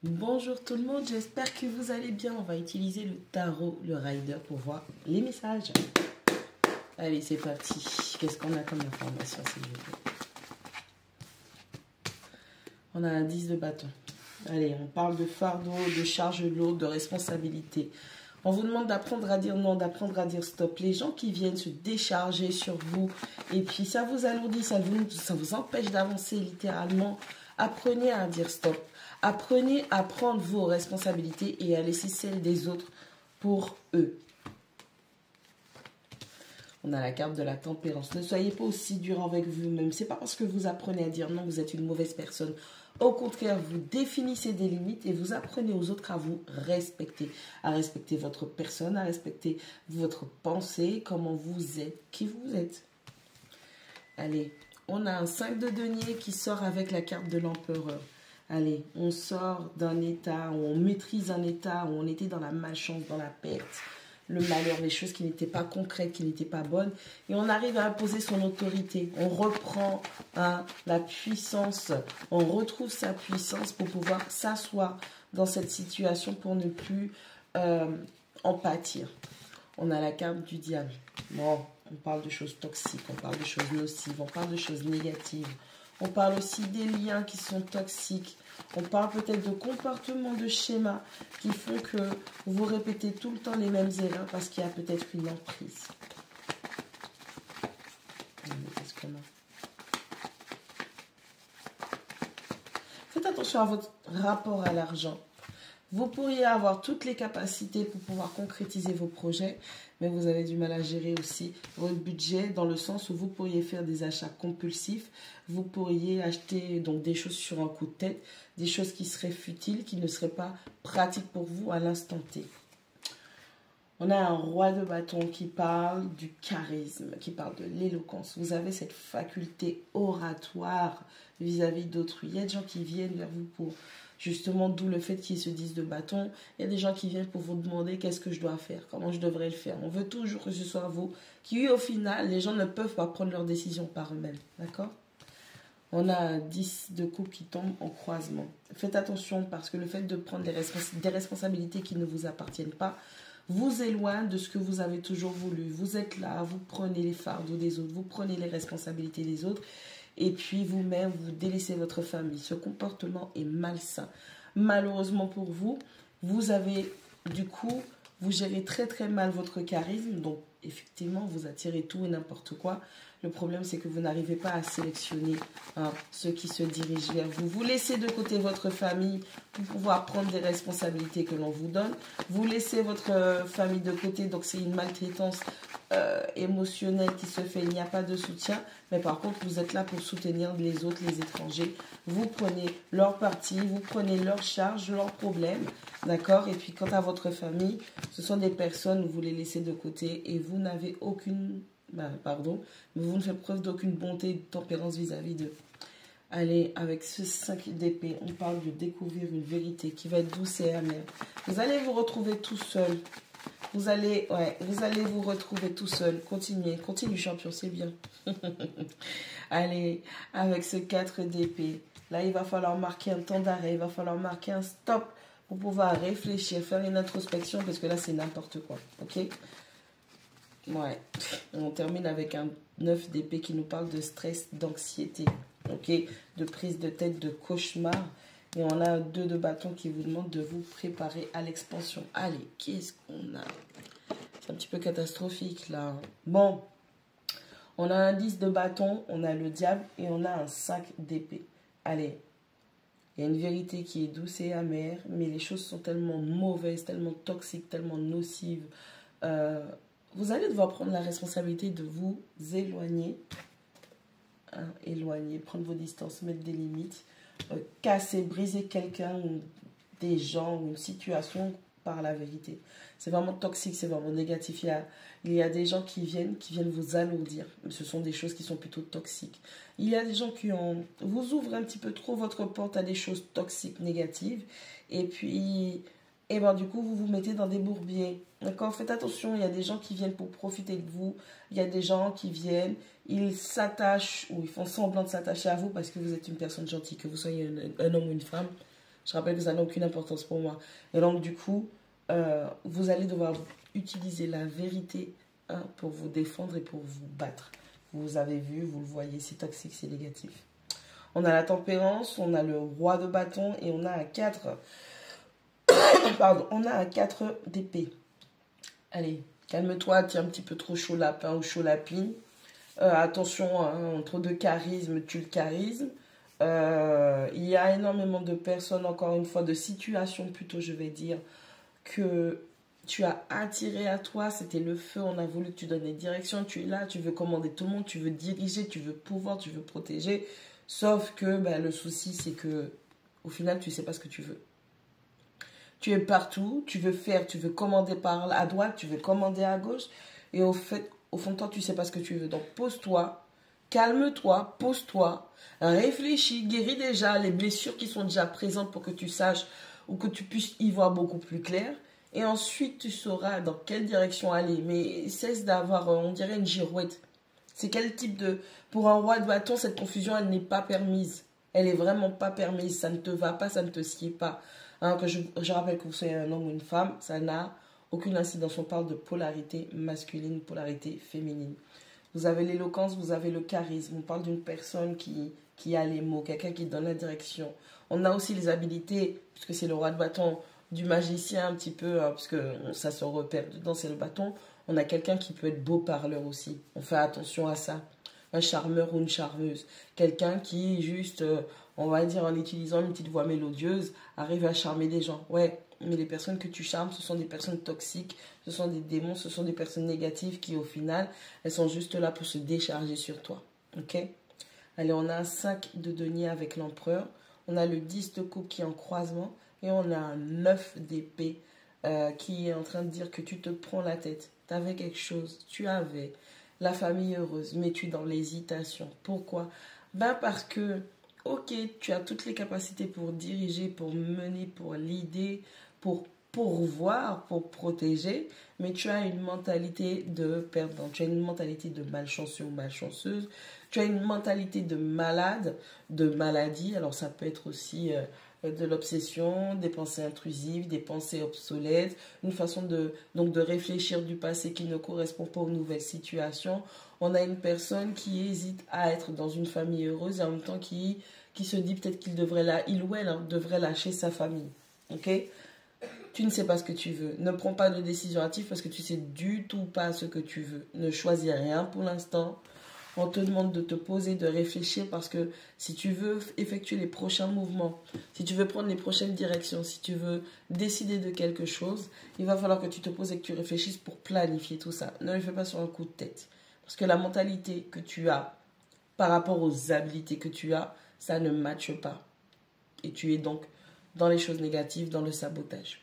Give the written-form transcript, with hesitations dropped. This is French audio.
Bonjour tout le monde, j'espère que vous allez bien. On va utiliser le tarot, le rider pour voir les messages. Allez, c'est parti. Qu'est-ce qu'on a comme information, s'il vous plaît? On a un 10 de bâton. Allez, on parle de fardeau, de charge lourde, de responsabilité. On vous demande d'apprendre à dire non, d'apprendre à dire stop. Les gens qui viennent se décharger sur vous, et puis ça vous alourdit, ça vous empêche d'avancer littéralement. Apprenez à dire stop. Apprenez à prendre vos responsabilités et à laisser celles des autres pour eux. On a la carte de la tempérance. Ne soyez pas aussi dur avec vous-même. C'est pas parce que vous apprenez à dire non, vous êtes une mauvaise personne. Au contraire, vous définissez des limites et vous apprenez aux autres à vous respecter. À respecter votre personne, à respecter votre pensée, comment vous êtes, qui vous êtes. Allez, on a un 5 de denier qui sort avec la carte de l'empereur. Allez, on sort d'un état où on maîtrise un état où on était dans la malchance, dans la perte, le malheur, les choses qui n'étaient pas concrètes, qui n'étaient pas bonnes. Et on arrive à imposer son autorité. On reprend la puissance, on retrouve sa puissance pour pouvoir s'asseoir dans cette situation pour ne plus en pâtir. On a la carte du diable. Bon, on parle de choses toxiques, on parle de choses nocives, on parle de choses négatives. On parle aussi des liens qui sont toxiques. On parle peut-être de comportements, de schémas qui font que vous répétez tout le temps les mêmes erreurs parce qu'il y a peut-être une emprise. Qu'est-ce qu'on a? Faites attention à votre rapport à l'argent. Vous pourriez avoir toutes les capacités pour pouvoir concrétiser vos projets, mais vous avez du mal à gérer aussi votre budget dans le sens où vous pourriez faire des achats compulsifs. Vous pourriez acheter donc des choses sur un coup de tête, des choses qui seraient futiles, qui ne seraient pas pratiques pour vous à l'instant T. On a un roi de bâton qui parle du charisme, qui parle de l'éloquence. Vous avez cette faculté oratoire vis-à-vis d'autrui. Il y a des gens qui viennent vers vous pour... Justement, d'où le fait qu'ils se disent de bâton. Il y a des gens qui viennent pour vous demander qu'est-ce que je dois faire, comment je devrais le faire. On veut toujours que ce soit vous qui, au final, les gens ne peuvent pas prendre leurs décisions par eux-mêmes. D'accord? On a un 10 de coupe qui tombe en croisement. Faites attention parce que le fait de prendre des responsabilités qui ne vous appartiennent pas vous éloigne de ce que vous avez toujours voulu. Vous êtes là, vous prenez les fardeaux des autres, vous prenez les responsabilités des autres. Et puis vous-même, vous délaissez votre famille. Ce comportement est malsain. Malheureusement pour vous, vous avez, du coup, vous gérez très très mal votre charisme. Donc, effectivement, vous attirez tout et n'importe quoi. Le problème, c'est que vous n'arrivez pas à sélectionner ceux qui se dirigent vers vous. Vous laissez de côté votre famille pour pouvoir prendre des responsabilités que l'on vous donne. Vous laissez votre famille de côté, donc c'est une maltraitance émotionnelle qui se fait. Il n'y a pas de soutien, mais par contre, vous êtes là pour soutenir les autres, les étrangers. Vous prenez leur parti, vous prenez leurs charges, leurs problèmes, d'accord? Et puis, quant à votre famille, ce sont des personnes où vous les laissez de côté et vous n'avez aucune... mais vous ne faites preuve d'aucune bonté et de tempérance vis-à-vis d'eux. Allez, avec ce 5 d'épée, on parle de découvrir une vérité qui va être douce et amère. Vous allez vous retrouver tout seul. Vous allez vous retrouver tout seul. Continue champion, c'est bien. Allez, avec ce 4 d'épée, là il va falloir marquer un temps d'arrêt, il va falloir marquer un stop pour pouvoir réfléchir, faire une introspection parce que là c'est n'importe quoi, ok? Ouais, on termine avec un 9 d'épée qui nous parle de stress, d'anxiété, ok, de prise de tête, de cauchemar. Et on a un 2 de bâton qui vous demande de vous préparer à l'expansion. Allez, qu'est-ce qu'on a? C'est un petit peu catastrophique là. Bon, on a un 10 de bâton, on a le diable et on a un 5 d'épée. Allez, il y a une vérité qui est douce et amère, mais les choses sont tellement mauvaises, tellement toxiques, tellement nocives. Vous allez devoir prendre la responsabilité de vous éloigner. Éloigner, prendre vos distances, mettre des limites. Casser, briser quelqu'un ou des gens ou une situation par la vérité. C'est vraiment toxique, c'est vraiment négatif. Il y a des gens qui viennent vous alourdir. Ce sont des choses qui sont plutôt toxiques. Il y a des gens qui vous ouvrent un petit peu trop votre porte à des choses toxiques, négatives. Et puis, du coup, vous vous mettez dans des bourbiers. D'accord? Faites attention, il y a des gens qui viennent pour profiter de vous. Il y a des gens qui viennent, ils s'attachent ou ils font semblant de s'attacher à vous parce que vous êtes une personne gentille, que vous soyez un homme ou une femme. Je rappelle que ça n'a aucune importance pour moi. Et donc, du coup, vous allez devoir utiliser la vérité pour vous défendre et pour vous battre. Vous avez vu, vous le voyez, c'est toxique, c'est négatif. On a la tempérance, on a le roi de bâton et on a un 4. Pardon, on a un 4 d'épée. Allez, calme-toi, tu es un petit peu trop chaud lapin ou chaud lapine. Attention, hein, entre deux charismes, tue le charisme. Il y a énormément de personnes, encore une fois, de situations plutôt, je vais dire, que tu as attiré à toi, c'était le feu, on a voulu que tu donnes des directions, tu es là, tu veux commander tout le monde, tu veux diriger, tu veux pouvoir, tu veux protéger. Sauf que le souci, c'est que au final, tu ne sais pas ce que tu veux. Tu es partout, tu veux faire, tu veux commander par à droite, tu veux commander à gauche. Et au fond de toi, tu ne sais pas ce que tu veux. Donc pose-toi, calme-toi, pose-toi, réfléchis, guéris déjà les blessures qui sont déjà présentes pour que tu saches ou que tu puisses y voir beaucoup plus clair. Et ensuite, tu sauras dans quelle direction aller. Mais cesse d'avoir, on dirait, une girouette. C'est quel type de... Pour un roi de bâton, cette confusion, elle n'est pas permise. Elle n'est vraiment pas permise. Ça ne te va pas, ça ne te sied pas. Hein, que je rappelle que vous soyez un homme ou une femme, ça n'a aucune incidence. On parle de polarité masculine, polarité féminine. Vous avez l'éloquence, vous avez le charisme. On parle d'une personne qui a les mots, quelqu'un qui donne la direction. On a aussi les habilités, puisque c'est le roi de bâton, du magicien un petit peu, hein, parce que ça se repère dedans, c'est le bâton. On a quelqu'un qui peut être beau parleur aussi. On fait attention à ça. Un charmeur ou une charmeuse. Quelqu'un qui, juste, on va dire en utilisant une petite voix mélodieuse, arrive à charmer des gens. Ouais, mais les personnes que tu charmes, ce sont des personnes toxiques, ce sont des démons, ce sont des personnes négatives qui, au final, elles sont juste là pour se décharger sur toi. Ok? Allez, on a un 5 de denier avec l'empereur. On a le 10 de coupe qui est en croisement. Et on a un 9 d'épée qui est en train de dire que tu te prends la tête. Tu avais quelque chose, tu avais la famille heureuse, mais tu es dans l'hésitation. Pourquoi? Parce que, ok, tu as toutes les capacités pour diriger, pour mener, pour l'idée, pour pourvoir, pour protéger, mais tu as une mentalité de perdant, tu as une mentalité de malchanceux ou malchanceuse, tu as une mentalité de malade, de maladie. Alors ça peut être aussi de l'obsession, des pensées intrusives, des pensées obsolètes, une façon de réfléchir du passé qui ne correspond pas aux nouvelles situations. On a une personne qui hésite à être dans une famille heureuse et en même temps qui se dit peut-être qu'il devrait il ou elle devrait lâcher sa famille. Ok? Tu ne sais pas ce que tu veux. Ne prends pas de décision hâtive parce que tu ne sais du tout pas ce que tu veux. Ne choisis rien pour l'instant. On te demande de te poser, de réfléchir parce que si tu veux effectuer les prochains mouvements, si tu veux prendre les prochaines directions, si tu veux décider de quelque chose, il va falloir que tu te poses et que tu réfléchisses pour planifier tout ça. Ne le fais pas sur un coup de tête. Parce que la mentalité que tu as par rapport aux habilités que tu as, ça ne matche pas. Et tu es donc dans les choses négatives, dans le sabotage.